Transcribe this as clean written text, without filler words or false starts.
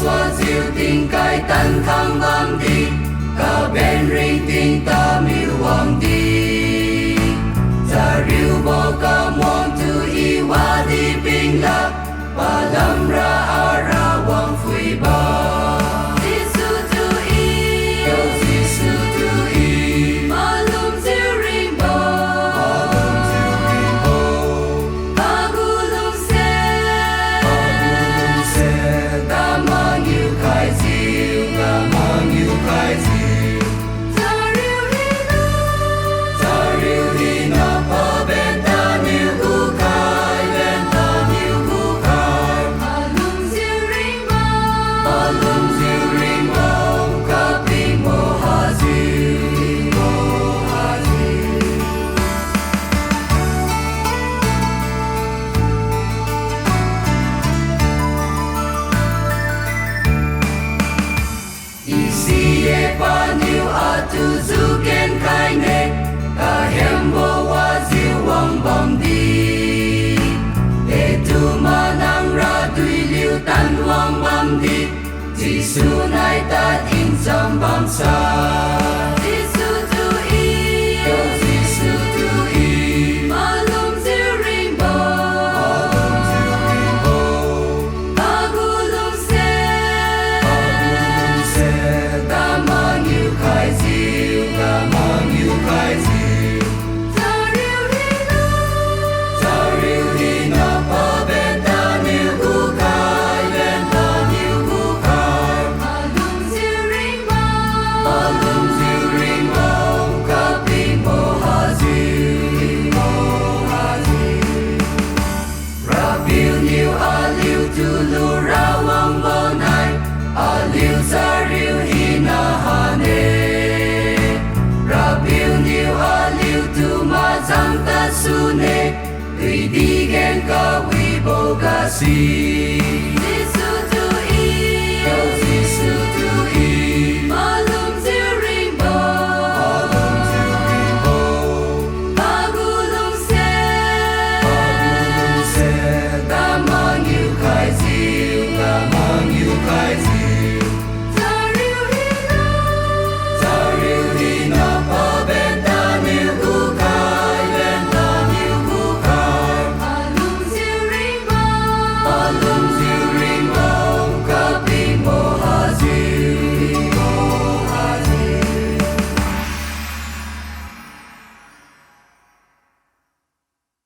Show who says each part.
Speaker 1: xóa diệu tình cai tân khang bám đi cả bên ring tình ta miu hoàng đi ta riu bo ca mong tu i wa đi bình la ba lam ra ara wang phui ba tu zu ken kai ne ka hem bo wa ziu wang bam di e tu ma nang ra tui liu tan wang bam di ji su nai ta in cham bam sa ji su tu i yo ji su tu i ma lum ziu rainbow ma gu lum se ta ma như khai su ne tùy đi ghen ca quy bồ ca si